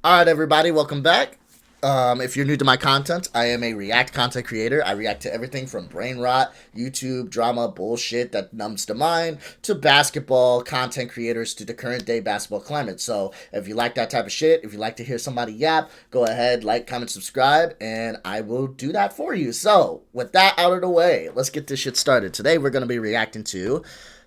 Alright, everybody, welcome back. If you're new to my content, I am a React content creator. I react to everything from brain rot, YouTube, drama, bullshit that numbs the mind, to basketball content creators, to the current day basketball climate. So, if you like that type of shit, if you like to hear somebody yap, go ahead, like, comment, subscribe, and I will do that for you. So, with that out of the way, let's get this shit started. Today, we're going to be reacting to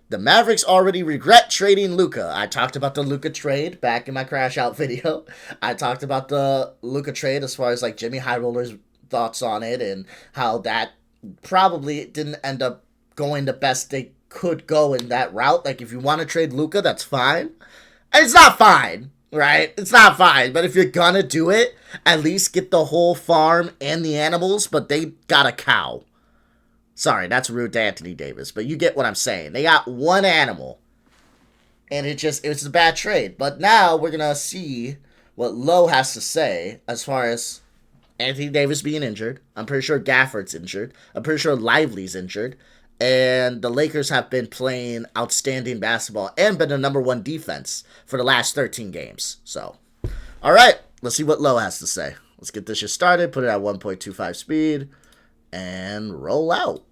the Mavericks already regret trading Luka. I talked about the Luka trade back in my crash out video. I talked about the Luka trade as far as like Jimmy High Roller's thoughts on it and how that probably didn't end up going the best they could go in that route. Like if you want to trade Luka, that's fine. It's not fine, right? It's not fine. But if you're gonna do it, at least get the whole farm and the animals, but they got a cow. Sorry, that's rude to Anthony Davis, but you get what I'm saying. They got one animal, and it was a bad trade. But now we're going to see what Lowe has to say as far as Anthony Davis being injured. I'm pretty sure Gafford's injured. I'm pretty sure Lively's injured. And the Lakers have been playing outstanding basketball and been the number one defense for the last 13 games. So, all right, let's see what Lowe has to say. Let's get this shit started. Put it at 1.25 speed and roll out.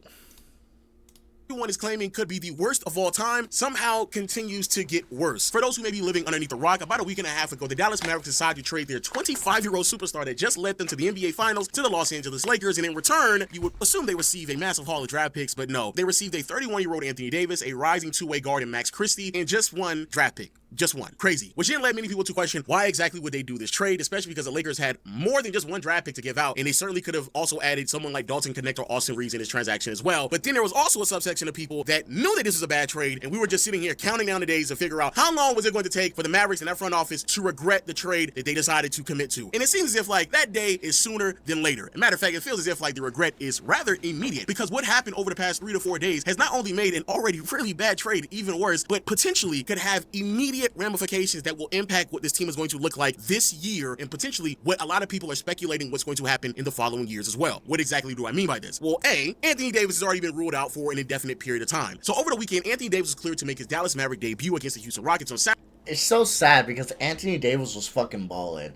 Everyone is claiming could be the worst of all time somehow continues to get worse. For those who may be living underneath a rock, about a week and a half ago, the Dallas Mavericks decided to trade their 25-year-old superstar that just led them to the NBA Finals to the Los Angeles Lakers, and in return, you would assume they receive a massive haul of draft picks, but no. They received a 31-year-old Anthony Davis, a rising two-way guard in Max Christie, and just one draft pick. Just one. Crazy. Which didn't let many people to question why exactly would they do this trade, especially because the Lakers had more than just one draft pick to give out, and they certainly could have also added someone like Dalton Connect or Austin Reeves in this transaction as well. But then there was also a subsection of people that knew that this was a bad trade, and we were just sitting here counting down the days to figure out how long was it going to take for the Mavericks and that front office to regret the trade that they decided to commit to. And it seems as if like that day is sooner than later. As a matter of fact, it feels as if like the regret is rather immediate, because what happened over the past 3 to 4 days has not only made an already really bad trade even worse, but potentially could have immediate ramifications that will impact what this team is going to look like this year, and potentially what a lot of people are speculating what's going to happen in the following years as well. What exactly do I mean by this? Well, A, Anthony Davis has already been ruled out for an indefinite period of time. So over the weekend, Anthony Davis was cleared to make his Dallas Maverick debut against the Houston Rockets on Saturday. It's so sad because Anthony Davis was fucking balling.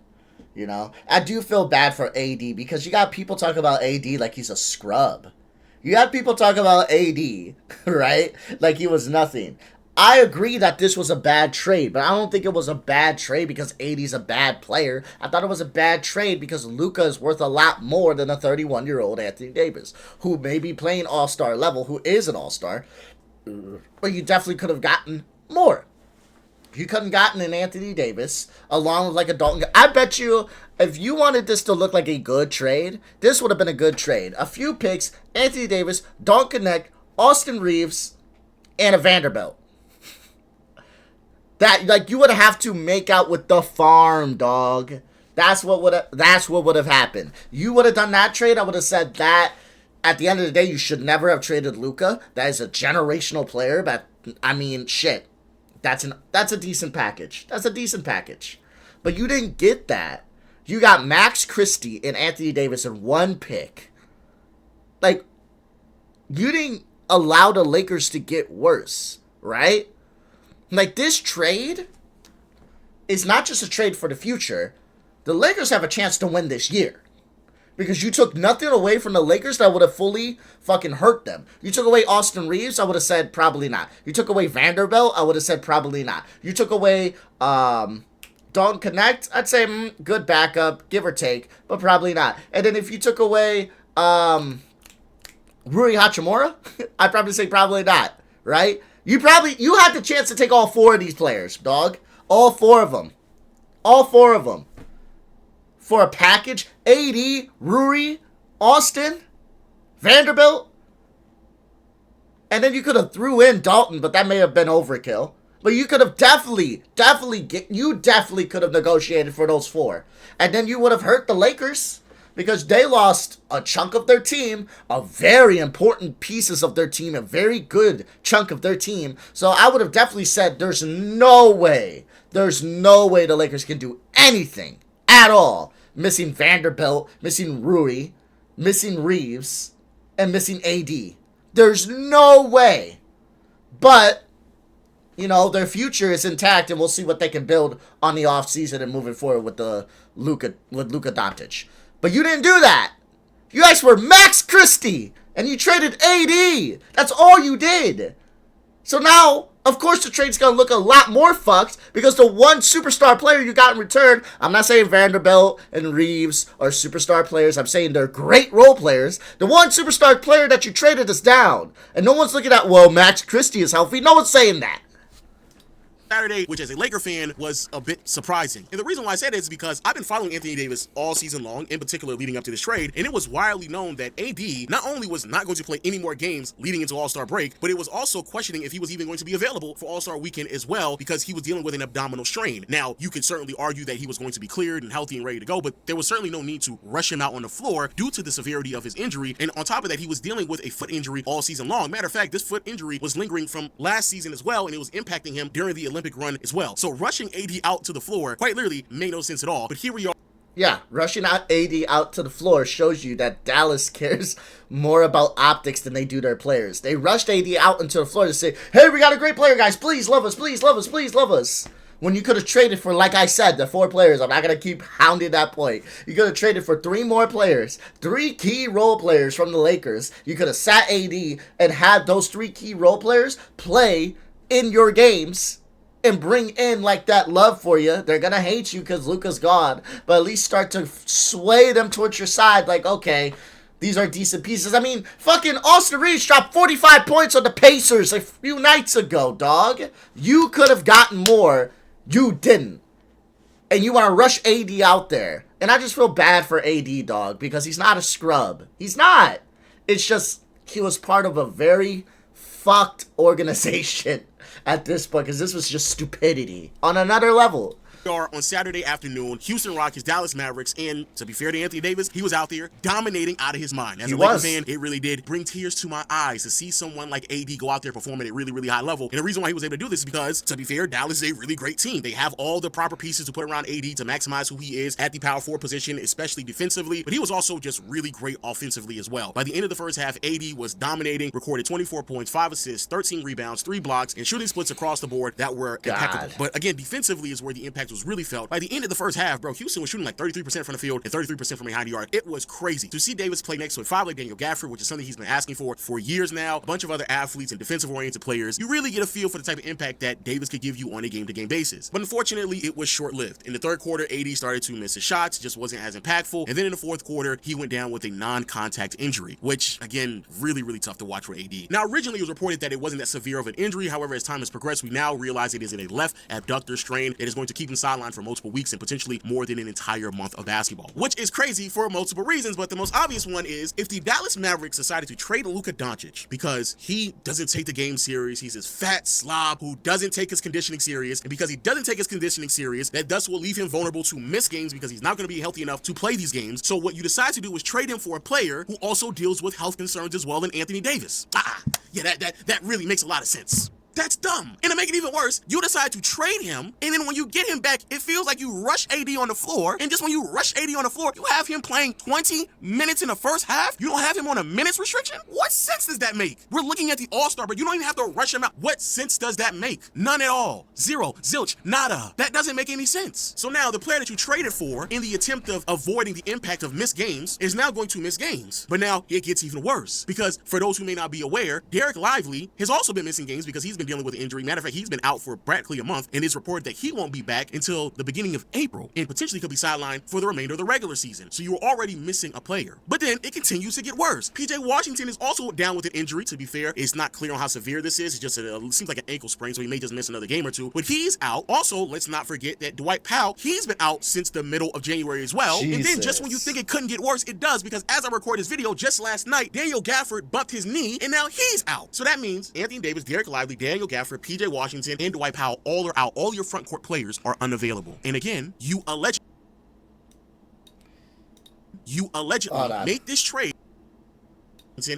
You know, I do feel bad for AD because you got people talking about AD like he's a scrub. You got people talking about AD, right? Like he was nothing. I agree that this was a bad trade, but I don't think it was a bad trade because AD's a bad player. I thought it was a bad trade because Luka is worth a lot more than a 31-year-old Anthony Davis, who may be playing all-star level, who is an all-star, but you definitely could have gotten more. You couldn't gotten an Anthony Davis along with like a Dalton. I bet you if you wanted this to look like a good trade, this would have been a good trade. A few picks, Anthony Davis, Dalton Connect, Austin Reeves, and a Vanderbilt. That like you would have to make out with the farm, dog. That's what would have happened. You would have done that trade. I would have said that at the end of the day, you should never have traded Luka. That is a generational player, but I mean, shit. That's a decent package. That's a decent package. But you didn't get that. You got Max Christie and Anthony Davis in one pick. Like, you didn't allow the Lakers to get worse, right? Like, this trade is not just a trade for the future. The Lakers have a chance to win this year. Because you took nothing away from the Lakers that would have fully fucking hurt them. You took away Austin Reeves, I would have said probably not. You took away Vanderbilt, I would have said probably not. You took away Dalton Connect, I'd say good backup, give or take, but probably not. And then if you took away Rui Hachimura, I'd probably say probably not, right? You had the chance to take all 4 of these players, dog. All 4 of them. All 4 of them. For a package, AD, Rui, Austin, Vanderbilt. And then you could have threw in Dalton, but that may have been overkill. But you could have definitely could have negotiated for those 4. And then you would have hurt the Lakers because they lost a chunk of their team, a very important pieces of their team, a very good chunk of their team. So I would have definitely said there's no way the Lakers can do anything at all. Missing Vanderbilt, missing Rui, missing Reeves, and missing AD. There's no way. But you know, their future is intact, and we'll see what they can build on the offseason and moving forward with Luka Doncic. But you didn't do that. You guys were Max Christie, and you traded AD. That's all you did. So now, of course, the trade's going to look a lot more fucked because the one superstar player you got in return, I'm not saying Vanderbilt and Reeves are superstar players. I'm saying they're great role players. The one superstar player that you traded is down. And no one's looking at, well, Max Christie is healthy. No one's saying that. Saturday, which as a Laker fan was a bit surprising. And the reason why I said it is because I've been following Anthony Davis all season long, in particular leading up to this trade, and it was widely known that AD not only was not going to play any more games leading into All-Star break, but it was also questioning if he was even going to be available for All-Star weekend as well, because he was dealing with an abdominal strain. Now, you could certainly argue that he was going to be cleared and healthy and ready to go, but there was certainly no need to rush him out on the floor due to the severity of his injury, and on top of that, he was dealing with a foot injury all season long. Matter of fact, this foot injury was lingering from last season as well, and it was impacting him during the Olympic run as well. So rushing AD out to the floor quite literally made no sense at all. But here we are. Yeah, rushing out AD out to the floor shows you that Dallas cares more about optics than they do their players. They rushed AD out into the floor to say, hey, we got a great player, guys. Please love us, please love us, please love us. When you could have traded for, like I said, the 4 players. I'm not going to keep hounding that point. You could have traded for 3 more players, 3 key role players from the Lakers. You could have sat AD and had those 3 key role players play in your games and bring in like that love for you. They're gonna hate you because Luka's gone, but at least start to sway them towards your side. Like, okay, these are decent pieces. I mean, fucking Austin Reeves dropped 45 points on the Pacers a few nights ago, dog. You could have gotten more. You didn't. And you want to rush AD out there. And I just feel bad for AD, dog, because he's not a scrub. He's not. It's just he was part of a very fucked organization at this point, because this was just stupidity on another level. On Saturday afternoon, Houston Rockets, Dallas Mavericks, and to be fair to Anthony Davis, he was out there dominating out of his mind. As a Lakers fan, it really did bring tears to my eyes to see someone like AD go out there performing at a really, really high level. And the reason why he was able to do this is because, to be fair, Dallas is a really great team. They have all the proper pieces to put around AD to maximize who he is at the power forward position, especially defensively, but he was also just really great offensively as well. By the end of the first half, AD was dominating, recorded 24 points, 5 assists, 13 rebounds, 3 blocks, and shooting splits across the board that were impeccable. But again, defensively is where the impact was really felt. By the end of the first half, bro, Houston was shooting like 33% from the field and 33% from behind the arc. It was crazy. To see Davis play next to a 5 like Daniel Gafford, which is something he's been asking for years now, a bunch of other athletes and defensive-oriented players, you really get a feel for the type of impact that Davis could give you on a game-to-game basis. But unfortunately, it was short-lived. In the third quarter, AD started to miss his shots, just wasn't as impactful. And then in the fourth quarter, he went down with a non-contact injury, which, again, really, really tough to watch for AD. Now, originally, it was reported that it wasn't that severe of an injury. However, as time has progressed, we now realize it is in a left abductor strain that is going to keep him sidelined for multiple weeks and potentially more than an entire month of basketball, which is crazy for multiple reasons. But the most obvious one is if the Dallas Mavericks decided to trade Luka Doncic because he doesn't take the game serious, he's this fat slob who doesn't take his conditioning serious, and because he doesn't take his conditioning serious, that thus will leave him vulnerable to miss games because he's not going to be healthy enough to play these games. So what you decide to do is trade him for a player who also deals with health concerns as well in Anthony Davis. Yeah, that really makes a lot of sense. That's dumb. And to make it even worse, you decide to trade him, and then when you get him back, it feels like you rush AD on the floor, and just when you rush AD on the floor, you have him playing 20 minutes in the first half? You don't have him on a minutes restriction? What sense does that make? We're looking at the All-Star, but you don't even have to rush him out. What sense does that make? None at all. Zero. Zilch. Nada. That doesn't make any sense. So now the player that you traded for, in the attempt of avoiding the impact of missed games, is now going to miss games. But now it gets even worse, because for those who may not be aware, Derek Lively has also been missing games because he's been dealing with an injury. Matter of fact, he's been out for practically a month, and it's reported that he won't be back until the beginning of April, and potentially could be sidelined for the remainder of the regular season. So you're already missing a player. But then it continues to get worse. PJ Washington is also down with an injury. To be fair, it's not clear on how severe this is. It's just it seems like an ankle sprain, so he may just miss another game or two. But he's out. Also, let's not forget that Dwight Powell, he's been out since the middle of January as well. Jesus. And then just when you think it couldn't get worse, it does, because as I record this video just last night, Daniel Gafford bumped his knee, and now he's out. So that means Anthony Davis, Derek Lively, Daniel Gafford, PJ Washington, and Dwight Powell all are out. All your front court players are unavailable. And again, you allegedly make this trade,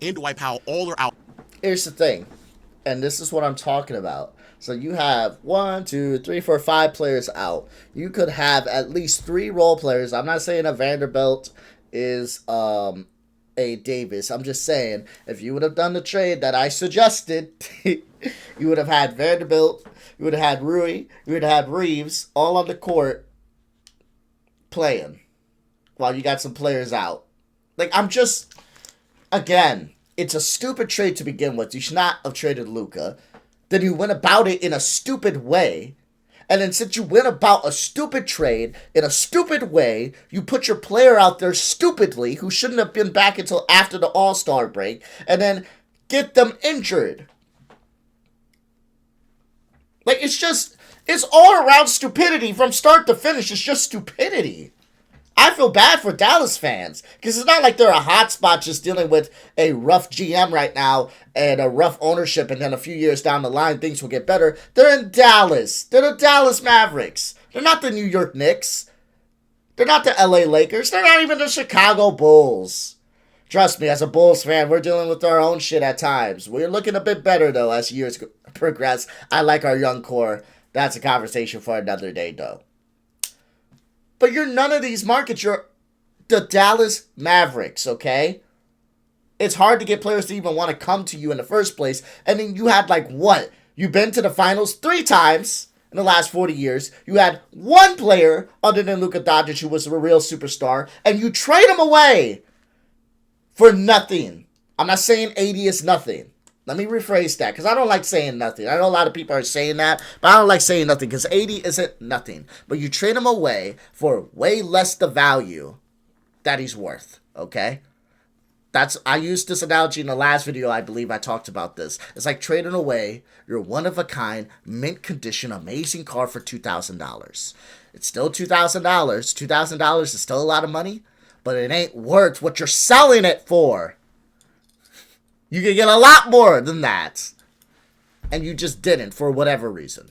and Dwight Powell all are out. Here's the thing, and this is what I'm talking about. So you have 1, 2, 3, 4, 5 players out. You could have at least 3 role players. I'm not saying a Vanderbilt is A. Davis. I'm just saying, if you would have done the trade that I suggested, you would have had Vanderbilt, you would have had Rui, you would have had Reeves all on the court playing while you got some players out. Like, I'm just, again, it's a stupid trade to begin with. You should not have traded Luka. Then you went about it in a stupid way. And then since you went about a stupid trade in a stupid way, you put your player out there stupidly, who shouldn't have been back until after the All-Star break, and then get them injured. Like, it's all around stupidity from start to finish. It's just stupidity. I feel bad for Dallas fans, because it's not like they're a hotspot just dealing with a rough GM right now and a rough ownership, and then a few years down the line, things will get better. They're in Dallas. They're the Dallas Mavericks. They're not the New York Knicks. They're not the LA Lakers. They're not even the Chicago Bulls. Trust me, as a Bulls fan, we're dealing with our own shit at times. We're looking a bit better, though, as years progress. I like our young core. That's a conversation for another day, though. But you're none of these markets. You're the Dallas Mavericks, okay? It's hard to get players to even want to come to you in the first place. And then you had, like, what? You've been to the finals 3 times in the last 40 years. You had one player other than Luka Doncic who was a real superstar. And you trade him away for nothing. I'm not saying 80 is nothing. Let me rephrase that, because I don't like saying nothing. I know a lot of people are saying that, but I don't like saying nothing, because 80 isn't nothing. But you trade him away for way less the value that he's worth, okay? I used this analogy in the last video. I believe I talked about this. It's like trading away your one-of-a-kind, mint condition, amazing car for $2,000. It's still $2,000. $2,000 is still a lot of money, but it ain't worth what you're selling it for. You could get a lot more than that. And you just didn't for whatever reason.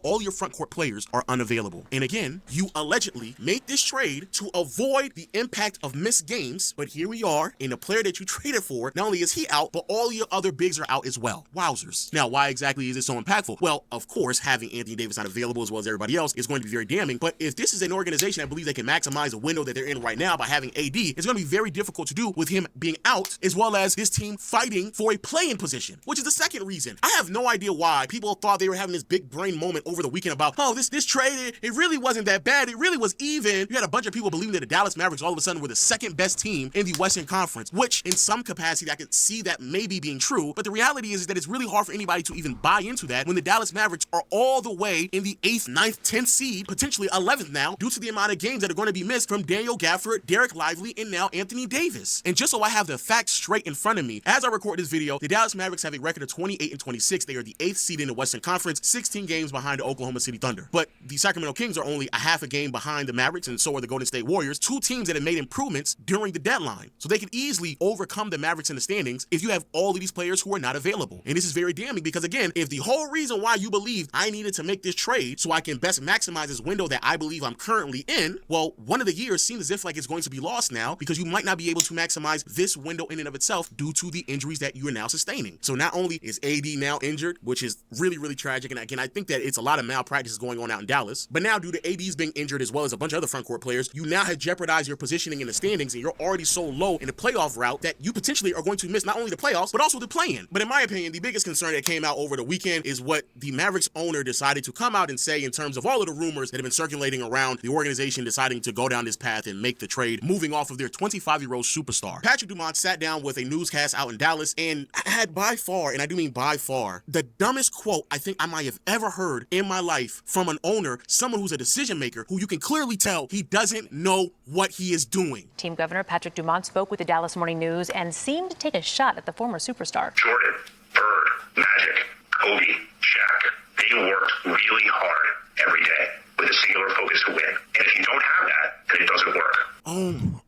All your front court players are unavailable. And again, you allegedly made this trade to avoid the impact of missed games, but here we are, and the player that you traded for, not only is he out, but all your other bigs are out as well. Wowzers. Now, why exactly is it so impactful? Well, of course, having Anthony Davis not available as well as everybody else is going to be very damning, but if this is an organization that believes they can maximize the window that they're in right now by having AD, it's going to be very difficult to do with him being out, as well as this team fighting for a play-in position, which is the second reason. I have no idea why people thought they were having this big brain moment over the weekend about, oh, this trade, it really wasn't that bad. It really was even. You had a bunch of people believing that the Dallas Mavericks all of a sudden were the second best team in the Western Conference, which in some capacity I could see that maybe being true. But the reality is that it's really hard for anybody to even buy into that when the Dallas Mavericks are all the way in the 8th, 9th, 10th seed, potentially 11th now, due to the amount of games that are going to be missed from Daniel Gafford, Derek Lively, and now Anthony Davis. And just so I have the facts straight in front of me, as I record this video, the Dallas Mavericks have a record of 28-26. They are the 8th seed in the Western Conference, 16 games behind the Oklahoma City Thunder. But the Sacramento Kings are only a half a game behind the Mavericks, and so are the Golden State Warriors, 2 teams that have made improvements during the deadline. So they could easily overcome the Mavericks in the standings if you have all of these players who are not available. And this is very damning because, again, if the whole reason why you believe I needed to make this trade so I can best maximize this window that I believe I'm currently in, well, one of the years seems as if like it's going to be lost now because you might not be able to maximize this window in and of itself due to the injuries that you are now sustaining. So not only is AD now injured, which is really, really tragic, and again, I think that it's a lot of malpractice going on out in Dallas, but now due to AD's being injured as well as a bunch of other front court players, you now have jeopardized your positioning in the standings, and you're already so low in the playoff route that you potentially are going to miss not only the playoffs, but also the play-in. But in my opinion, the biggest concern that came out over the weekend is what the Mavericks owner decided to come out and say in terms of all of the rumors that have been circulating around the organization deciding to go down this path and make the trade, moving off of their 25-year-old superstar. Patrick Dumont sat down with a newscast out in Dallas and had by far, and I do mean by far, the dumbest quote I think I might have ever heard in my life from an owner, someone who's a decision maker who you can clearly tell he doesn't know what he is doing. Team Governor Patrick Dumont spoke with the Dallas Morning News and seemed to take a shot at the former superstar. Jordan, Bird, Magic, Kobe, Shaq, they worked really hard every day with a singular focus to win. And if you don't have that, then it doesn't work. Oh.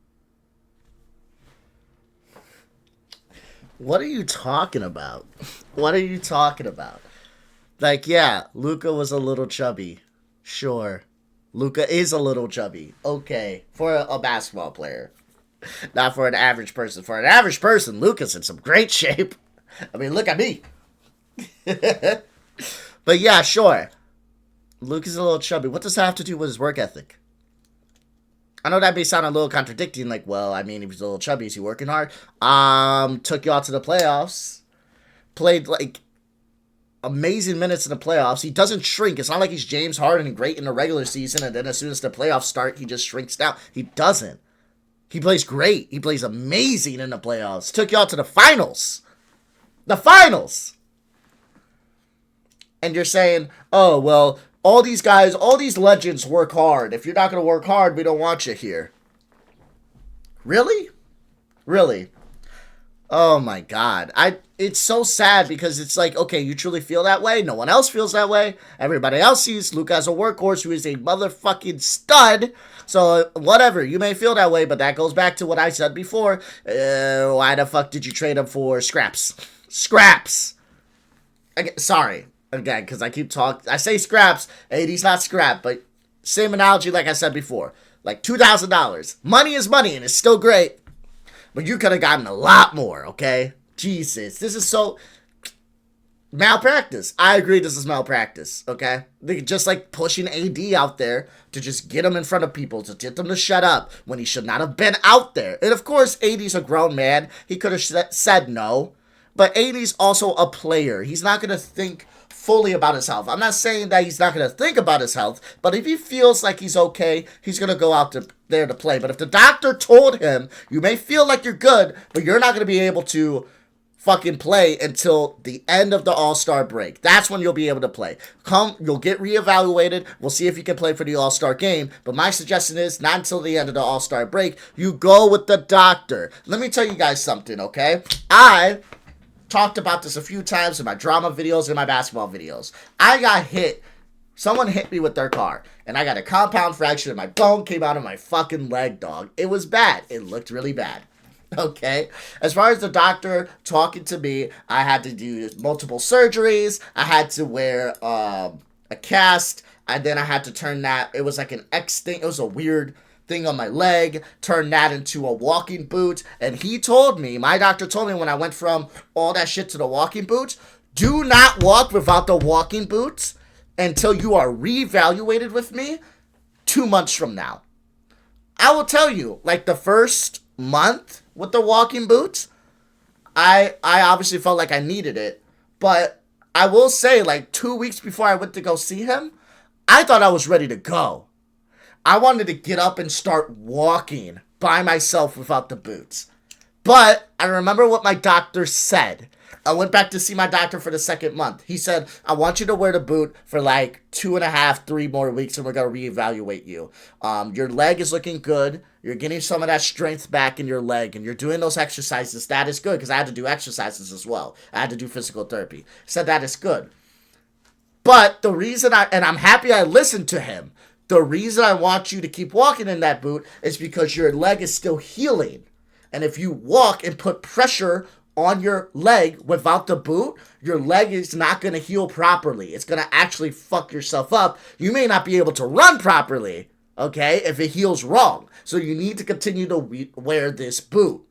What are you talking about? What are you talking about? Like, yeah, Luka was a little chubby. Sure. Luka is a little chubby. Okay. For a basketball player. Not for an average person. For an average person, Luka's in some great shape. I mean, look at me. But yeah, sure. Luka's a little chubby. What does that have to do with his work ethic? I know that may sound a little contradicting, like, well, I mean, he was a little chubby, is he working hard? Took y'all to the playoffs. Played, like, amazing minutes in the playoffs. He doesn't shrink. It's not like he's James Harden, great in the regular season, and then as soon as the playoffs start, he just shrinks down. He doesn't. He plays great. He plays amazing in the playoffs. Took y'all to the finals. The finals! And you're saying, oh, well, all these guys, all these legends work hard. If you're not going to work hard, we don't want you here. Really? Really? Oh my God. It's so sad because it's like, okay, you truly feel that way. No one else feels that way. Everybody else sees Luka as a workhorse who is a motherfucking stud. So whatever, you may feel that way, but that goes back to what I said before. Why the fuck did you trade him for scraps? Scraps. Sorry. Again, because I keep talking. I say scraps. AD's not scrap, but same analogy like I said before. Like $2,000. Money is money, and it's still great. But you could have gotten a lot more, okay? Jesus. This is so... malpractice. I agree this is malpractice, okay? Just like pushing AD out there to just get him in front of people, to get them to shut up when he should not have been out there. And of course, AD's a grown man. He could have said no. But AD's also a player. He's not going to think fully about his health. I'm not saying that he's not going to think about his health, but if he feels like he's okay, he's going to go out there to play. But if the doctor told him, you may feel like you're good, but you're not going to be able to fucking play until the end of the All-Star break. That's when you'll be able to play. You'll get reevaluated. We'll see if you can play for the All-Star game. But my suggestion is not until the end of the All-Star break. You go with the doctor. Let me tell you guys something, okay? I talked about this a few times in my drama videos and my basketball videos. I got hit. Someone hit me with their car, and I got a compound fracture, and my bone came out of my fucking leg, dog. It was bad. It looked really bad. Okay? As far as the doctor talking to me, I had to do multiple surgeries. I had to wear a cast, and then I had to turn that. It was like an X thing. It was a weird thing on my leg, turn that into a walking boot. And he told me, my doctor told me when I went from all that shit to the walking boots, do not walk without the walking boots until you are reevaluated with me 2 months from now. I will tell you, like the first month with the walking boots, I obviously felt like I needed it. But I will say, like 2 weeks before I went to go see him, I thought I was ready to go. I wanted to get up and start walking by myself without the boots. But I remember what my doctor said. I went back to see my doctor for the second month. He said, I want you to wear the boot for like 2.5, 3 more weeks, and we're going to reevaluate you. Your leg is looking good. You're getting some of that strength back in your leg, and you're doing those exercises. That is good, because I had to do exercises as well. I had to do physical therapy. He said that is good. But the reason and I'm happy I listened to him. The reason I want you to keep walking in that boot is because your leg is still healing. And if you walk and put pressure on your leg without the boot, your leg is not going to heal properly. It's going to actually fuck yourself up. You may not be able to run properly, okay, if it heals wrong. So you need to continue to wear this boot,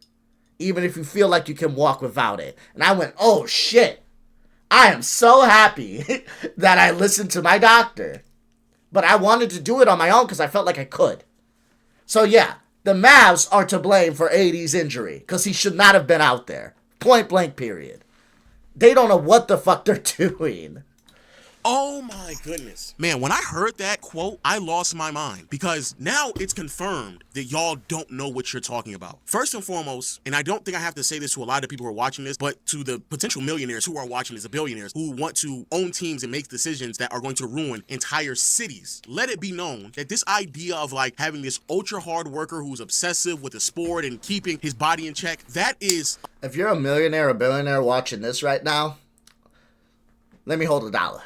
even if you feel like you can walk without it. And I went, oh shit. I am so happy that I listened to my doctor. But I wanted to do it on my own because I felt like I could. So yeah, the Mavs are to blame for AD's injury because he should not have been out there. Point blank period. They don't know what the fuck they're doing. Oh my goodness. Man, when I heard that quote, I lost my mind because now it's confirmed that y'all don't know what you're talking about. First and foremost, and I don't think I have to say this to a lot of people who are watching this, but to the potential millionaires who are watching this, the billionaires who want to own teams and make decisions that are going to ruin entire cities. Let it be known that this idea of like having this ultra hard worker who's obsessive with the sport and keeping his body in check, that is... If you're a millionaire or billionaire watching this right now, let me hold $1.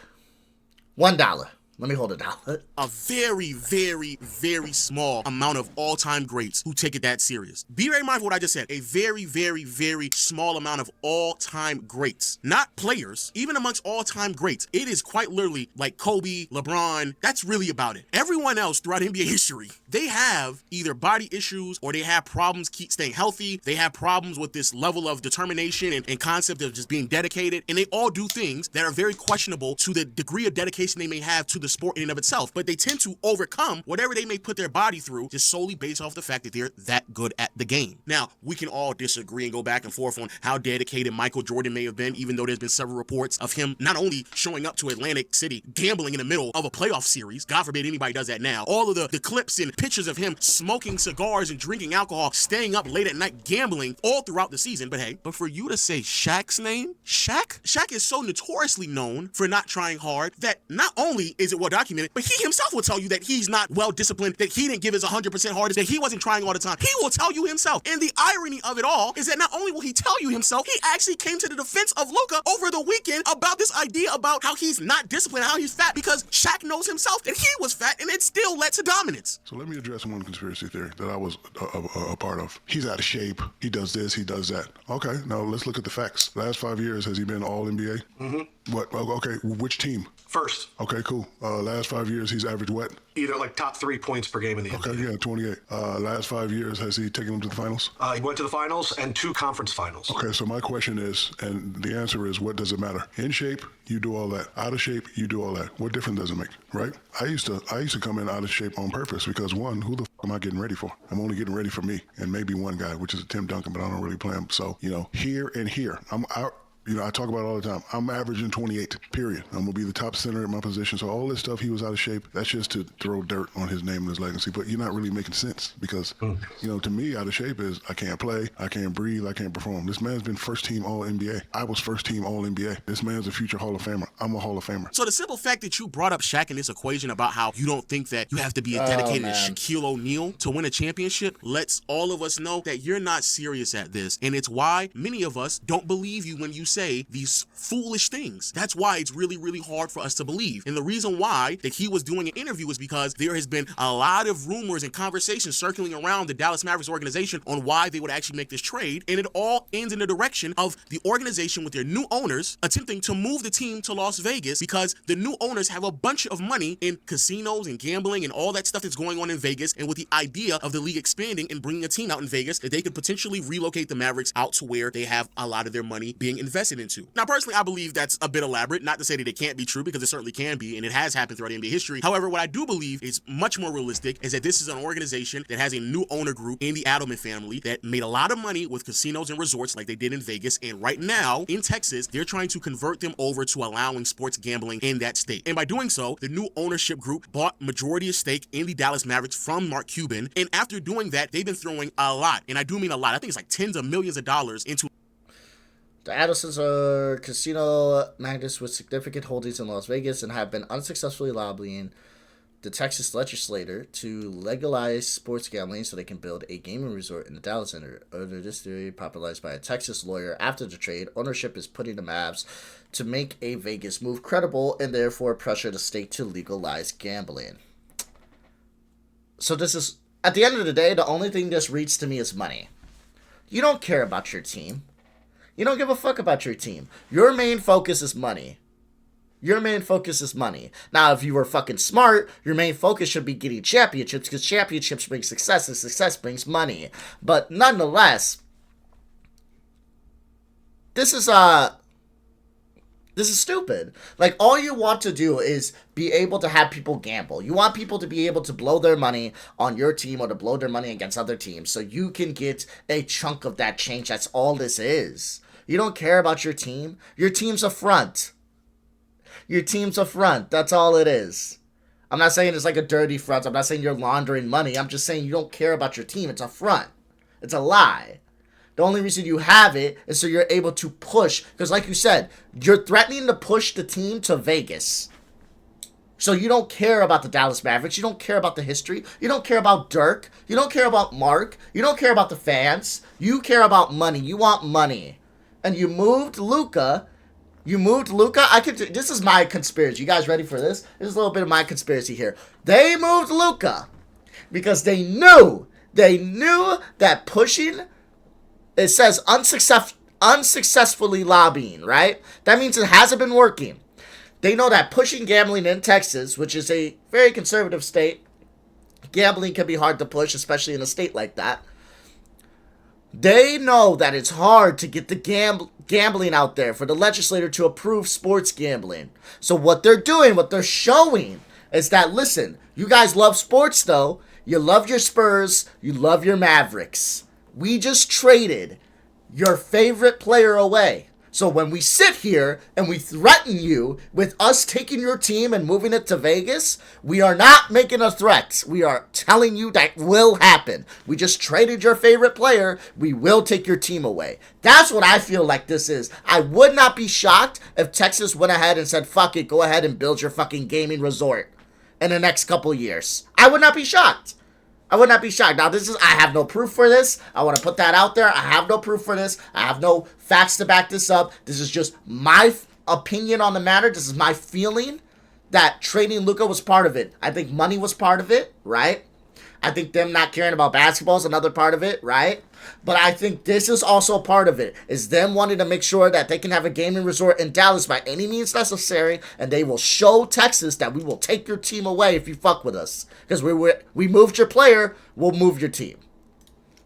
$1. Let me hold $1. A very, very, very small amount of all-time greats who take it that serious. Be very mindful of what I just said. A very, very, very small amount of all-time greats. Not players. Even amongst all-time greats. It is quite literally like Kobe, LeBron. That's really about it. Everyone else throughout NBA history, they have either body issues or they have problems staying healthy. They have problems with this level of determination and concept of just being dedicated. And they all do things that are very questionable to the degree of dedication they may have to the sport in and of itself, but they tend to overcome whatever they may put their body through just solely based off the fact that they're that good at the game. Now, we can all disagree and go back and forth on how dedicated Michael Jordan may have been, even though there's been several reports of him not only showing up to Atlantic City gambling in the middle of a playoff series. God forbid anybody does that now. All of the clips and pictures of him smoking cigars and drinking alcohol, staying up late at night gambling all throughout the season. But hey, but for you to say Shaq's name, Shaq is so notoriously known for not trying hard that not only is it well documented, but he himself will tell you that he's not well disciplined, that he didn't give his 100% hardest, that he wasn't trying all the time. He will tell you himself. And the irony of it all is that not only will he tell you himself, he actually came to the defense of Luka over the weekend about this idea about how he's not disciplined, how he's fat, because Shaq knows himself that he was fat and it still led to dominance. So let me address one conspiracy theory that I was a part of. He's out of shape. He does this. He does that. Okay, now let's look at the facts. Last 5 years, has he been all NBA? Mm-hmm. What? Okay, which team? First. Okay, cool. Last 5 years, he's averaged what? Either like top 3 points per game in the NBA. Okay, yeah, 28. Last 5 years, has he taken them to the finals? He went to the finals and 2 conference finals. Okay, so my question is, and the answer is, what does it matter? In shape, you do all that. Out of shape, you do all that. What difference does it make, right? I used to come in out of shape on purpose because one, who the f am I getting ready for? I'm only getting ready for me and maybe one guy, which is Tim Duncan, but I don't really play him. So, here and here, I'm out. I talk about it all the time. I'm averaging 28, period. I'm going to be the top center at my position. So all this stuff, he was out of shape. That's just to throw dirt on his name and his legacy. But you're not really making sense because, to me, out of shape is I can't play, I can't breathe, I can't perform. This man's been first team All-NBA. I was first team All-NBA. This man's a future Hall of Famer. I'm a Hall of Famer. So the simple fact that you brought up Shaq in this equation about how you don't think that you have to be as dedicated as Shaquille O'Neal to win a championship lets all of us know that you're not serious at this. And it's why many of us don't believe you when you say these foolish things. That's why it's really, really hard for us to believe. And the reason why that he was doing an interview is because there has been a lot of rumors and conversations circling around the Dallas Mavericks organization on why they would actually make this trade. And it all ends in the direction of the organization with their new owners attempting to move the team to Las Vegas because the new owners have a bunch of money in casinos and gambling and all that stuff that's going on in Vegas. And with the idea of the league expanding and bringing a team out in Vegas, that they could potentially relocate the Mavericks out to where they have a lot of their money being invested into. Now, personally, I believe that's a bit elaborate, not to say that it can't be true, because it certainly can be, and it has happened throughout NBA history. However, what I do believe is much more realistic is that this is an organization that has a new owner group in the Adelman family that made a lot of money with casinos and resorts like they did in Vegas, and right now, in Texas, they're trying to convert them over to allowing sports gambling in that state. And by doing so, the new ownership group bought majority of stake in the Dallas Mavericks from Mark Cuban, and after doing that, they've been throwing a lot, and I do mean a lot, I think it's like tens of millions of dollars into. The Adelsons are casino magnates with significant holdings in Las Vegas and have been unsuccessfully lobbying the Texas legislature to legalize sports gambling so they can build a gaming resort in the Dallas Center. Under this theory, popularized by a Texas lawyer after the trade, ownership is putting the Mavs to make a Vegas move credible and therefore pressure the state to legalize gambling. So this is, at the end of the day, the only thing this reads to me is money. You don't care about your team. You don't give a fuck about your team. Your main focus is money. Your main focus is money. Now, if you were fucking smart, your main focus should be getting championships, because championships bring success, and success brings money. But nonetheless, this is stupid. Like, all you want to do is be able to have people gamble. You want people to be able to blow their money on your team or to blow their money against other teams so you can get a chunk of that change. That's all this is. You don't care about your team. Your team's a front. Your team's a front. That's all it is. I'm not saying it's like a dirty front. I'm not saying you're laundering money. I'm just saying you don't care about your team. It's a front. It's a lie. The only reason you have it is so you're able to push. Because like you said, you're threatening to push the team to Vegas. So you don't care about the Dallas Mavericks. You don't care about the history. You don't care about Dirk. You don't care about Mark. You don't care about the fans. You care about money. You want money. And you moved Luka. This is my conspiracy. You guys ready for this? This is a little bit of my conspiracy here. They moved Luka because they knew that pushing, it says unsuccessfully lobbying, right? That means it hasn't been working. They know that pushing gambling in Texas, which is a very conservative state, gambling can be hard to push, especially in a state like that. They know that it's hard to get the gambling out there for the legislator to approve sports gambling. So what they're doing, what they're showing, is that, listen, you guys love sports though. You love your Spurs. You love your Mavericks. We just traded your favorite player away. So when we sit here and we threaten you with us taking your team and moving it to Vegas, we are not making a threat. We are telling you that will happen. We just traded your favorite player. We will take your team away. That's what I feel like this is. I would not be shocked if Texas went ahead and said, fuck it, go ahead and build your fucking gaming resort in the next couple years. I would not be shocked. I would not be shocked. Now, I have no proof for this. I want to put that out there. I have no proof for this. I have no facts to back this up. This is just my opinion on the matter. This is my feeling that trading Luka was part of it. I think money was part of it, right? I think them not caring about basketball is another part of it, right? But I think this is also part of it, is them wanting to make sure that they can have a gaming resort in Dallas by any means necessary, and they will show Texas that we will take your team away if you fuck with us. Because we moved your player, we'll move your team.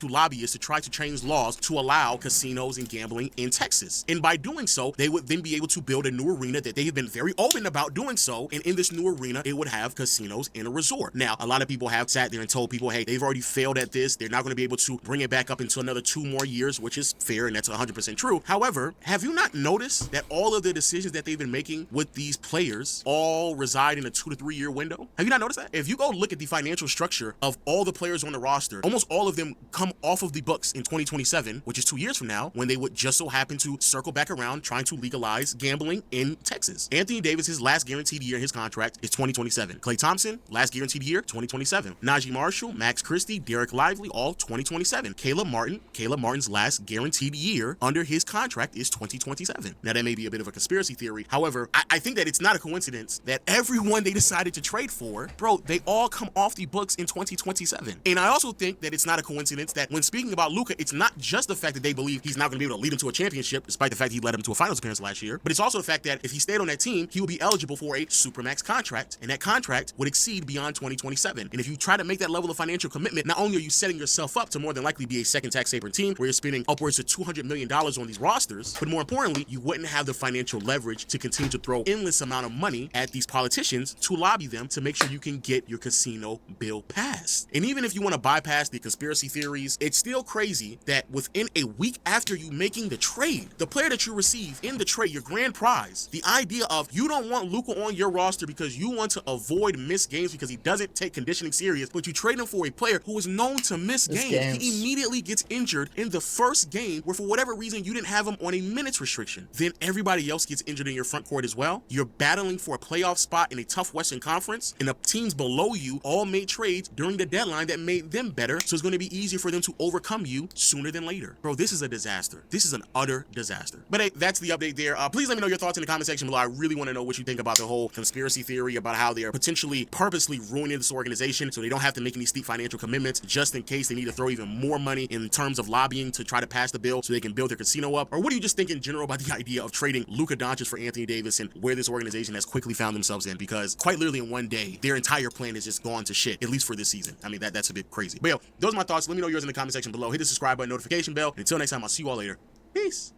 To lobbyists to try to change laws to allow casinos and gambling in Texas. And by doing so, they would then be able to build a new arena that they have been very open about doing so. And in this new arena, it would have casinos and a resort. Now, a lot of people have sat there and told people, hey, they've already failed at this. They're not going to be able to bring it back up into another 2 more years, which is fair, and that's 100% true. However, have you not noticed that all of the decisions that they've been making with these players all reside in a 2 to 3 year window? Have you not noticed that? If you go look at the financial structure of all the players on the roster, almost all of them come off of the books in 2027, which is 2 years from now, when they would just so happen to circle back around trying to legalize gambling in Texas. Anthony Davis, his last guaranteed year in his contract is 2027. Klay Thompson, last guaranteed year, 2027. Najee Marshall, Max Christie, Derek Lively, all 2027. Caleb Martin's last guaranteed year under his contract is 2027. Now, that may be a bit of a conspiracy theory. However, I think that it's not a coincidence that everyone they decided to trade for, bro, they all come off the books in 2027. And I also think that it's not a coincidence that when speaking about Luka, it's not just the fact that they believe he's not going to be able to lead them to a championship, despite the fact he led them to a finals appearance last year, but it's also the fact that if he stayed on that team, he will be eligible for a supermax contract, and that contract would exceed beyond 2027. And if you try to make that level of financial commitment, not only are you setting yourself up to more than likely be a second tax saver team where you're spending upwards of $200 million on these rosters, but more importantly, you wouldn't have the financial leverage to continue to throw endless amount of money at these politicians to lobby them to make sure you can get your casino bill passed. And even if you want to bypass the conspiracy theories, it's still crazy that within a week after you making the trade, the player that you receive in the trade, your grand prize, the idea of you don't want Luka on your roster because you want to avoid missed games because he doesn't take conditioning serious, but you trade him for a player who is known to miss games. He immediately gets injured in the first game where for whatever reason you didn't have him on a minutes restriction. Then everybody else gets injured in your front court as well. You're battling for a playoff spot in a tough Western Conference, and the teams below you all made trades during the deadline that made them better, so it's going to be easier for them to overcome you sooner than later. Bro, this is a disaster. This is an utter disaster. But hey, that's the update there. Please let me know your thoughts in the comment section below. I really want to know what you think about the whole conspiracy theory about how they are potentially purposely ruining this organization so they don't have to make any steep financial commitments just in case they need to throw even more money in terms of lobbying to try to pass the bill so they can build their casino up. Or what do you just think in general about the idea of trading Luka Doncic for Anthony Davis and where this organization has quickly found themselves in? Because quite literally in one day, their entire plan has just gone to shit, at least for this season. I mean, that's a bit crazy. But yo, those are my thoughts. Let me know yours in the comment section below. Hit the subscribe button, notification bell. And until next time, I'll see you all later. Peace.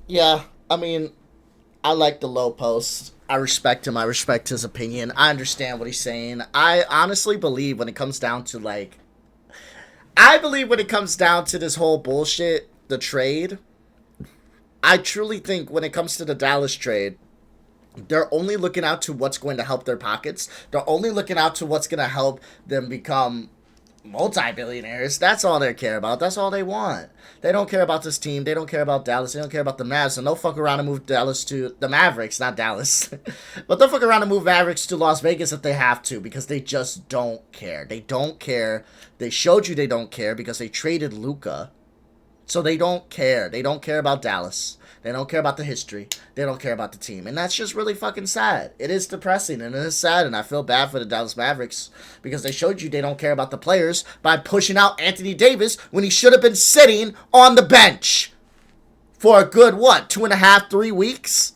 Yeah, I mean, I like the low post. I respect him. I respect his opinion. I understand what he's saying. I honestly believe when it comes down to this whole bullshit, the trade, I truly think when it comes to the Dallas trade, they're only looking out to what's going to help their pockets. They're only looking out to what's going to help them become multi-billionaires. That's all they care about. That's all they want. They don't care about this team. They don't care about Dallas. They don't care about the Mavs. And they'll fuck around and move Dallas to the Mavericks, not Dallas. But they'll fuck around and move Mavericks to Las Vegas if they have to, because they just don't care. They don't care. They showed you they don't care because they traded Luka. So they don't care. They don't care about Dallas. They don't care about the history. They don't care about the team. And that's just really fucking sad. It is depressing and it is sad. And I feel bad for the Dallas Mavericks because they showed you they don't care about the players by pushing out Anthony Davis when he should have been sitting on the bench for a good, 2.5, 3 weeks?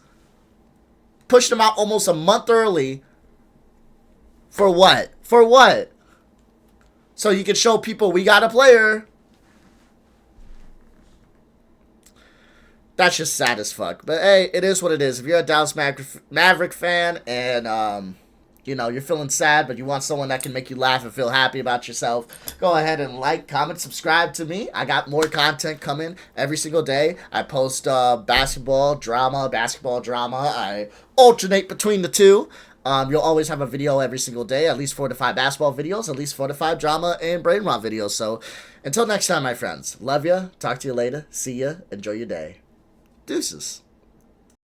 Pushed him out almost a month early. For what? For what? So you can show people we got a player. that's just sad as fuck. But hey, it is what it is. If you're a Dallas Maverick fan and you know, you're feeling sad, but you want someone that can make you laugh and feel happy about yourself, go ahead and like, comment, subscribe to me. I got more content coming every single day. I post basketball drama. I alternate between the two. You'll always have a video every single day, at least 4 to 5 basketball videos, at least 4 to 5 drama and brain rot videos. So until next time, my friends, love ya, talk to you later, see ya, enjoy your day. Deuces.